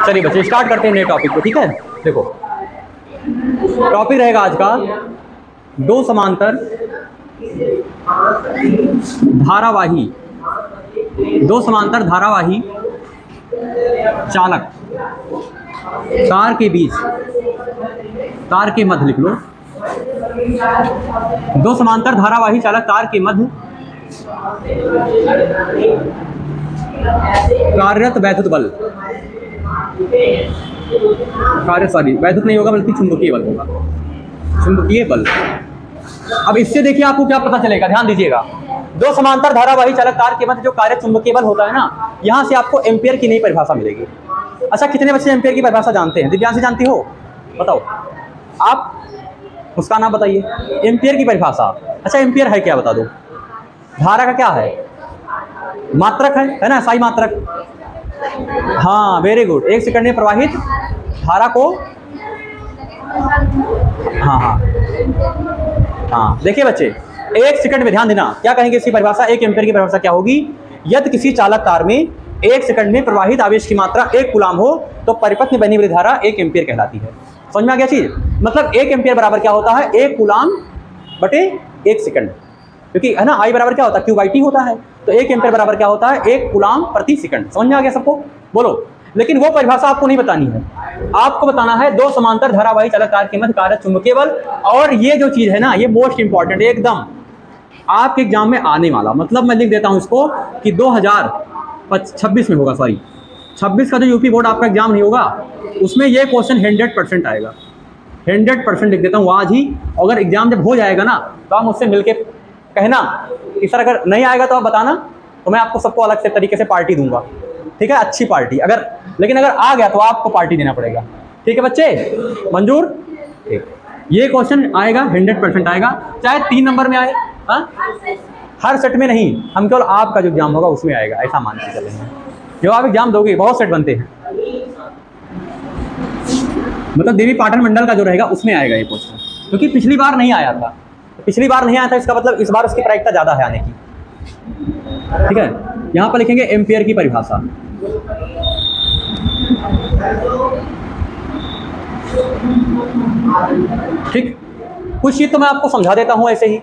चलिए बच्चे स्टार्ट करते हैं नए टॉपिक को, ठीक है। देखो टॉपिक रहेगा आज का दो समांतर धारावाही, दो समांतर धारावाही चालक तार के बीच, तार के मध्य लिख लो, दो समांतर धारावाही चालक तार के मध्य कार्यरत वैद्युत बल, वैद्युत नहीं होगा बल्कि चुंबकीय बल होगा, चुंबकीय बल। अब इससे देखिए आपको क्या पता चलेगा, ध्यान दीजिएगा। दो समांतर धारावाही चालक तार के मध्य जो कार्य चुंबकीय बल होता है ना, यहाँ से आपको एम्पियर की नई परिभाषा मिलेगी। अच्छा, कितने बच्चे एम्पियर की परिभाषा जानते हैं? दिव्यांशी जानती हो? बताओ आप, उसका नाम बताइए। एम्पियर की परिभाषा, अच्छा एम्पियर है क्या बता दो। धारा का क्या है? मात्रक है ना, SI मात्रक। हाँ वेरी गुड, एक सेकंड में प्रवाहित धारा को, हाँ देखिए बच्चे, एक सेकंड में ध्यान देना, क्या कहेंगे इसकी परिभाषा। एक एम्पियर की परिभाषा क्या होगी? यदि किसी चालक तार में एक सेकंड में प्रवाहित आवेश की मात्रा 1 कूलाम हो तो परिपथ में बहने वाली धारा 1 एम्पियर कहलाती है। समझ में आ गया चीज? मतलब 1 एम्पियर बराबर क्या होता है? 1 कूलाम बटे 1 सेकंड, क्योंकि है ना I बराबर क्या होता है? Q/T होता है। तो 1 एम्पियर बराबर क्या होता है? 1 कूलाम प्रति सेकंड। समझ में आ गया सबको? बोलो। लेकिन वो परिभाषा आपको नहीं बतानी है, आपको बताना है दो समांतर धारावाही चालक तार के मध्य कार्यरत चुंबकीय बल। और ये जो चीज है ना, ये मोस्ट इंपॉर्टेंट एकदम आपके एग्जाम में आने वाला, मतलब मैं लिख देता हूं इसको कि 2026 में होगा, सॉरी 26 का जो यूपी बोर्ड आपका एग्जाम नहीं होगा उसमें ये क्वेश्चन 100% आएगा। 100% लिख देता हूँ आज ही। अगर एग्जाम जब हो जाएगा ना तो आप मुझसे मिलके कहना कि सर अगर नहीं आएगा तो आप बताना, तो मैं आपको सबको अलग से तरीके से पार्टी दूंगा, ठीक है, अच्छी पार्टी। अगर लेकिन अगर आ गया तो आपको पार्टी देना पड़ेगा, ठीक है बच्चे, मंजूर? ठीक, ये क्वेश्चन आएगा, 100% आएगा, चाहे 3 नंबर में आए। हाँ, हर सेट में नहीं, हम केवल आपका जो एग्जाम होगा उसमें आएगा, ऐसा मान के चलेंगे। जो आप एग्जाम दोगे, बहुत सेट बनते हैं, मतलब देवी पाटन मंडल का जो रहेगा उसमें आएगा ये क्वेश्चन, क्योंकि पिछली बार नहीं आया था। पिछली बार नहीं आया था, इसका मतलब इस बार उसकी प्रायिकता ज़्यादा है आने की, ठीक है। यहाँ पर लिखेंगे एम्पियर की परिभाषा। ठीक, कुछ चीज तो मैं आपको समझा देता हूँ ऐसे ही।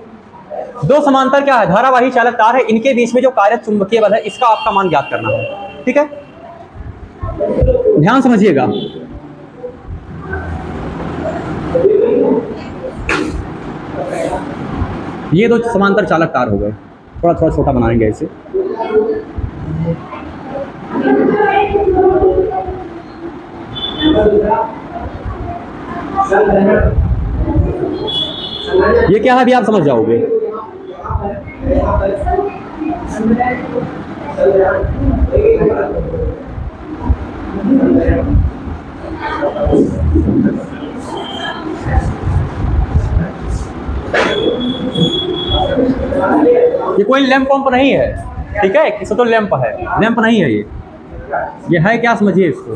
दो समांतर क्या है? धारावाही चालक तार है, इनके बीच में जो कार्यरत चुंबकीय बल है इसका आपका मान ज्ञात करना है, ठीक है। ध्यान समझिएगा। ये दो समांतर चालक तार हो गए, थोड़ा थोड़ा छोटा बनाएंगे इसे। ये क्या है अभी आप समझ जाओगे। ये कोई लैंप पंप नहीं है, ठीक है, इसको तो लैंप है, लैंप नहीं है ये है क्या, समझिए इसको।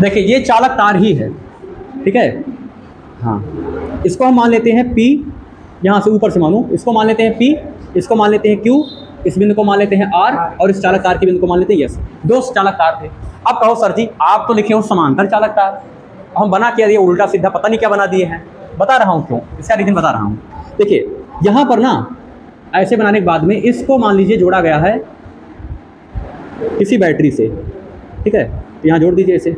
देखिए ये चालक तार ही है, ठीक है। हाँ, इसको हम मान लेते हैं P, यहाँ से ऊपर से मानो, इसको मान लेते हैं P, इसको मान लेते हैं Q, इस बिंदु को मान लेते हैं R, और इस चालक तार के बिंदु को मान लेते हैं S। दो चालक तार थे। अब कहो सर जी आप तो लिखे हो समांतर चालक तार, हम बना क्या दिए उल्टा सीधा, पता नहीं क्या बना दिए हैं। बता रहा हूँ क्यों, इसका रीजन बता रहा हूँ। देखिए यहाँ पर ना ऐसे बनाने के बाद में इसको मान लीजिए जोड़ा गया है किसी बैटरी से, ठीक है, तो यहाँ जोड़ दीजिए इसे,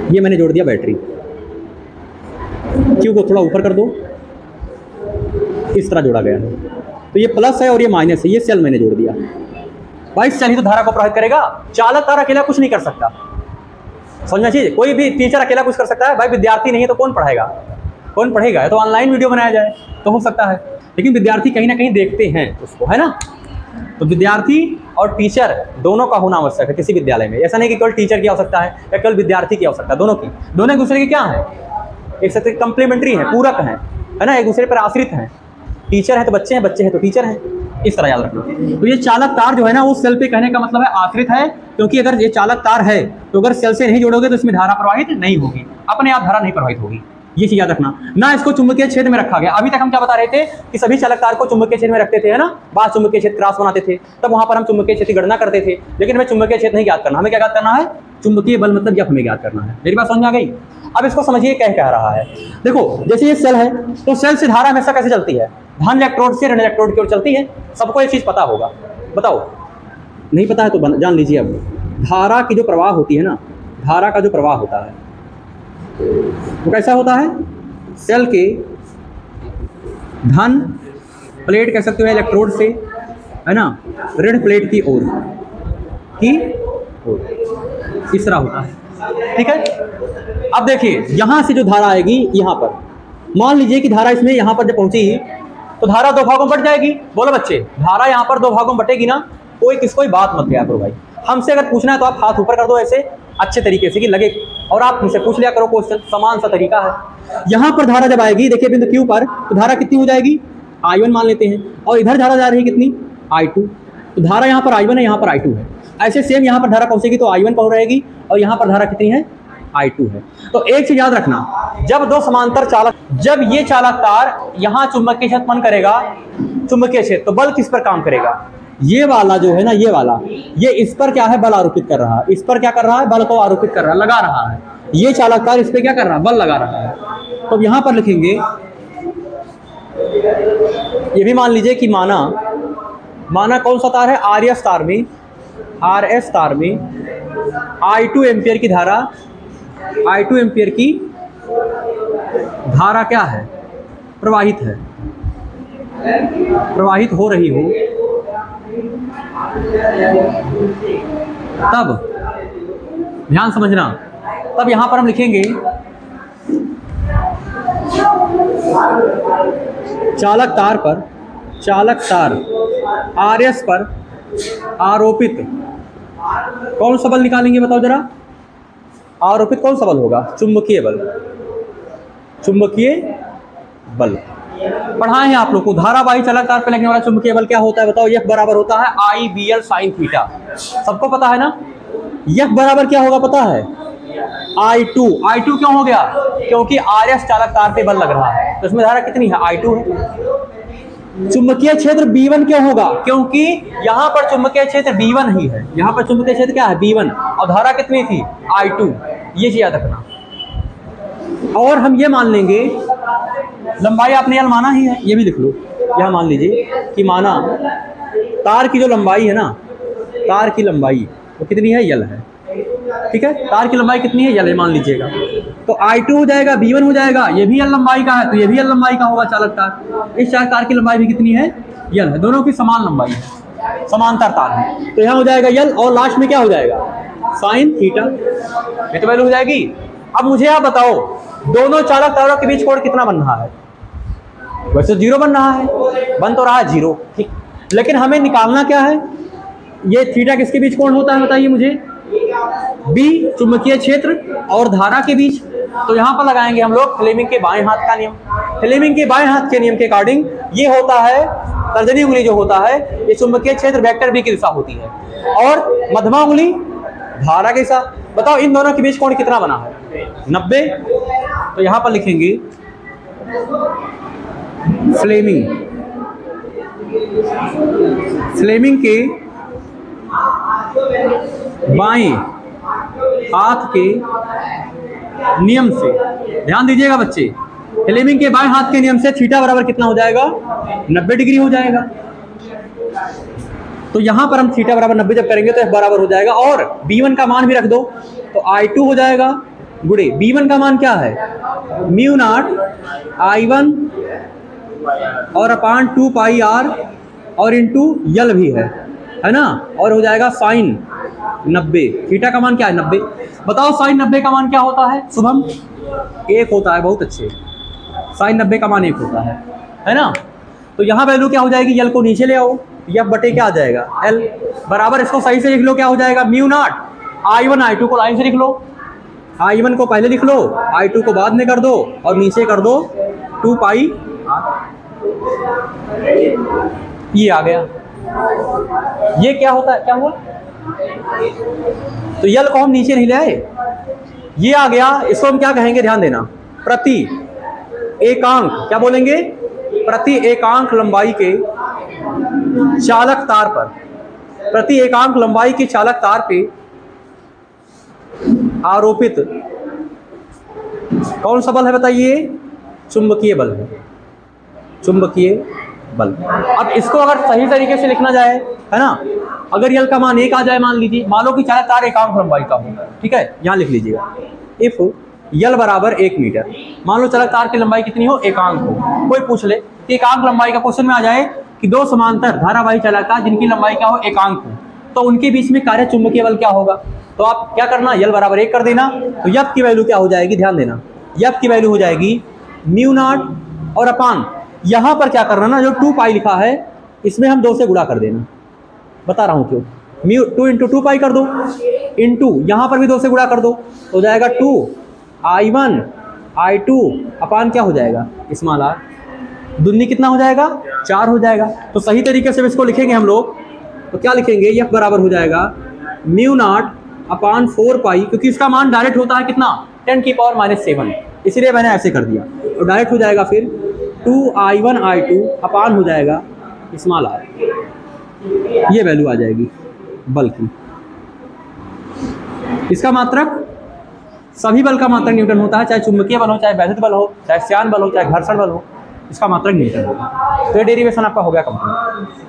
ये मैंने जोड़ दिया बैटरी। Q को थोड़ा ऊपर कर दो, इस तरह जोड़ा गया है, तो ये प्लस है और ये माइनस है, ये सेल मैंने जोड़ दिया। भाई सेल ही तो धारा को प्रभावित करेगा, चालक तार अकेला कुछ नहीं कर सकता। समझना चाहिए, कोई भी टीचर अकेला कुछ कर सकता है, भाई विद्यार्थी नहीं है तो कौन पढ़ाएगा, कौन पढ़ेगा। तो ऑनलाइन वीडियो बनाया जाए तो हो सकता है, लेकिन विद्यार्थी कहीं ना कहीं देखते हैं उसको, है ना। तो विद्यार्थी और टीचर दोनों का होना आवश्यक है किसी विद्यालय में। ऐसा नहीं कि केवल टीचर की आवश्यकता है या केवल विद्यार्थी की आवश्यकता, दोनों की, दोनों एक दूसरे की क्या है, एक साथ कंप्लीमेंट्री है, पूरक है ना, एक दूसरे पर आश्रित हैं। टीचर है तो बच्चे हैं, बच्चे हैं तो टीचर हैं, इस तरह याद रखना। तो ये चालक तार जो है ना, वो सेल पे कहने का मतलब है आश्रित है, क्योंकि अगर ये चालक तार है तो अगर सेल से नहीं जोड़ोगे तो इसमें धारा प्रवाहित नहीं होगी, अपने आप धारा नहीं प्रवाहित होगी। ये चीज याद रखना ना, इसको चुंबकीय क्षेत्र में रखा गया। अभी तक हम क्या बता रहे थे कि सभी चालक तार को चुंबकीय क्षेत्र में रखते थे, है ना, बाहर चुंबकीय क्षेत्र क्रॉस बनाते थे, तब वहां पर हम चुंबकीय क्षेत्र की गणना करते थे। लेकिन हमें चुंबकीय क्षेत्र नहीं ज्ञात करना, हमें क्या ज्ञात करना है, चुंबकीय बल मतलब यह हमें ज्ञात करना है। मेरी बात समझ में आ गई? अब इसको समझिए क्या कह रहा है। देखो जैसे ये सेल है, तो सेल से धारा हमेशा कैसे चलती है, धन इलेक्ट्रोड से ऋण इलेक्ट्रोड की ओर चलती है। सबको ये चीज पता होगा, बताओ नहीं पता है तो जान लीजिए। अब धारा की जो प्रवाह होती है ना, धारा का जो प्रवाह होता है वो कैसा होता है, सेल के धन प्लेट कह सकते हो इलेक्ट्रोड से, है ना, ऋण प्लेट की ओर इस तरह होता है। ठीक है, अब देखिए यहां से जो धारा आएगी, यहां पर मान लीजिए कि धारा इसमें यहां पर जब पहुंची तो धारा दो भागों में बट जाएगी। बोलो बच्चे, धारा यहां पर दो भागों में बटेगी ना, कोई किसको बात मत किया करो भाई। हमसे अगर पूछना है तो आप हाथ ऊपर कर दो ऐसे अच्छे तरीके से कि लगे, और आप हमसे पूछ लिया करो क्वेश्चन, समान सा तरीका है। यहां पर धारा जब आएगी, देखिए बिंदु Q पर, तो धारा कितनी हो जाएगी, I1 मान लेते हैं, और इधर धारा जा रही है कितनी, I2। तो धारा यहाँ पर I1 है, यहाँ पर I2 है। ऐसे सेम यहाँ पर धारा पहुंचेगी तो I1 पर रहेगी, और यहाँ पर धारा कितनी है, I2 है। तो एक चीज याद रखना, जब दो समांतर चालक, जब ये चालक तार यहाँ चुंबकीय क्षेत्र उत्पन्न करेगा, चुंबकीय क्षेत्र, तो बल किस पर काम करेगा, ये वाला जो है ना, ये वाला, ये इस पर क्या है, बल आरोपित कर रहा है। इस पर क्या कर रहा है, बल को आरोपित कर रहा है, लगा रहा है। ये चालक तार इस पे क्या कर रहा है, बल लगा रहा है। तो यहाँ पर लिखेंगे, ये भी मान लीजिए कि माना कौन सा तार है, RS तार में, RS तार में I2 एम्पियर की धारा, I2 एम्पियर की धारा क्या है, प्रवाहित है, प्रवाहित हो रही हो, तब ध्यान समझना, तब यहां पर हम लिखेंगे चालक तार पर, चालक तार RS पर आरोपित कौन सा बल निकालेंगे, बताओ जरा, आरोपित कौन सा बल होगा, चुंबकीय बल, चुंबकीय बल पढ़ाए हैं आप लोग को। धारावाही चालक तार पर लगने वाला चुंबकीय बल क्या होता है, बताओ, F बराबर होता है IBL sin थीटा, सबको पता है ना। F बराबर क्या होगा पता है, I2। I2 क्यों हो गया, क्योंकि RS चालक तार पे बल लग रहा है, तो इसमें धारा कितनी है, I2 है। चुंबकीय क्षेत्र B1 क्यों होगा, क्योंकि यहाँ पर चुंबकीय क्षेत्र B1 ही है, यहाँ पर चुंबकीय क्षेत्र क्या है, B1, और धारा कितनी थी, I2। ये चीज याद रखना। और हम ये मान लेंगे, लंबाई आपने यहाँ माना ही है, ये भी लिख लो, यहाँ मान लीजिए कि माना तार की जो लंबाई है ना, तार की लंबाई वो कितनी है, यल है। ठीक है, तार की लंबाई कितनी है, यल है, मान लीजिएगा। तो I2 हो जाएगा, B1 हो जाएगा, ये भी यल लंबाई का है, तो ये भी यल लंबाई का होगा चालक तार। इस चालक तार की लंबाई भी कितनी है, यल है, दोनों की समान लंबाई है, समांतर तार है, तो यहाँ हो जाएगा यल, और लास्ट में क्या हो जाएगा, साइन थीटा, ये तो वैल्यू हो जाएगी। अब मुझे आप बताओ, दोनों चालक तारों के बीच कोण कितना बन रहा है, वैसे 0 बन रहा है, बन तो रहा है 0, ठीक, लेकिन हमें निकालना क्या है, ये थीटा किसके बीच कोण होता है बताइए मुझे, B चुंबकीय क्षेत्र और धारा के बीच। तो यहाँ पर लगाएंगे हम लोग फ्लेमिंग के बाएं हाथ का नियम। फ्लेमिंग के बाएं हाथ के नियम के अकॉर्डिंग ये होता है, तर्जनी उंगली जो होता है ये चुंबकीय क्षेत्र वेक्टर B की दिशा होती है, और मध्यमा उंगली धारा के साथ। बताओ इन दोनों के बीच कोण कितना बना है, 90। तो यहाँ पर लिखेंगे फ्लेमिंग के बाएं हाथ के नियम से, ध्यान दीजिएगा बच्चे, फ्लेमिंग के बाएं हाथ के नियम से थीटा बराबर कितना हो जाएगा, 90 डिग्री हो जाएगा। तो यहां पर हम थीटा बराबर 90 जब करेंगे तो F बराबर हो जाएगा, और B1 का मान भी रख दो, तो I2 हो जाएगा गुड़े B1 का मान क्या है, म्यू नॉट I1 और अपान 2 पाई R और इंटू यल भी है ना, और हो जाएगा साइन 90। थीटा का मान क्या है, 90। बताओ साइन 90 का मान क्या होता है शुभम, 1 होता है। बहुत अच्छे, साइन 90 का मान 1 होता है ना। तो यहाँ वैल्यू क्या हो जाएगी, यल को नीचे ले आओ, F बटे क्या आ जाएगा, L बराबर, इसको सही से लिख लो, क्या हो जाएगा, म्यू नॉट I1 I2 को लाइन से लिख लो, I1 को पहले लिख लो, I2 को बाद में कर दो, और नीचे कर दो 2 पाई R। ये आ गया, ये क्या होता है, क्या हुआ, तो यल को हम नीचे नहीं ले आए, ये आ गया। इसको हम क्या कहेंगे, ध्यान देना, प्रति एकांक, क्या बोलेंगे, प्रति एकांक लंबाई के चालक तार पर, प्रति एकांक लंबाई की चालक तार पे आरोपित कौन सा बल है बताइए, चुंबकीय बल है, चुंबकीय बल। अब इसको अगर सही तरीके से लिखना जाए, है ना, अगर यल का मान 1 आ जाए, मान लीजिए, मान लो कि चालक तार एकांक लंबाई का हो, ठीक है, यहाँ लिख लीजिएगा, इफ यल बराबर 1 मीटर, मान लो चालक तार की लंबाई कितनी हो, एकांक हो, कोई पूछ ले कि एकांक लंबाई का क्वेश्चन में आ जाए कि दो समांतर धारावाही चालक जिनकी लंबाई क्या हो, एकांक हो, तो उनके बीच में कार्य चुंबकीय बल क्या होगा, तो आप क्या करना, यल बराबर 1 कर देना, तो यफ की वैल्यू क्या हो जाएगी, ध्यान देना, यफ की वैल्यू हो जाएगी म्यू नॉट और अपान, यहाँ पर क्या करना ना, जो 2 पाई लिखा है इसमें हम 2 से गुणा कर देना, बता रहा हूँ क्यों, म्यू 2 इंटू 2 पाई कर दो, इंटू यहाँ पर भी 2 से गुणा कर दो, हो जाएगा 2I1 I2 अपान क्या हो जाएगा, स्मॉल आर, दुन्नी कितना हो जाएगा, 4 हो जाएगा। तो सही तरीके से इसको लिखेंगे हम लोग, तो क्या लिखेंगे, यफ बराबर हो जाएगा म्यू नॉट अपान 4 पाई, क्योंकि इसका मान डायरेक्ट होता है कितना, 10⁻⁷, इसीलिए मैंने ऐसे कर दिया, तो डायरेक्ट हो जाएगा फिर 2I1 I2 अपान हो जाएगा स्मॉल आर, ये वैल्यू आ जाएगी बल की। इसका मात्रक, सभी बल का मात्रक न्यूटन होता है, चाहे चुंबकीय बल हो, चाहे वैद्युत बल हो, चाहे श्यान बल हो, चाहे घर्षण बल हो, इसका मात्रक न्यूटन होगा। तो ये डेरिवेशन आपका हो गया कंप्लीट।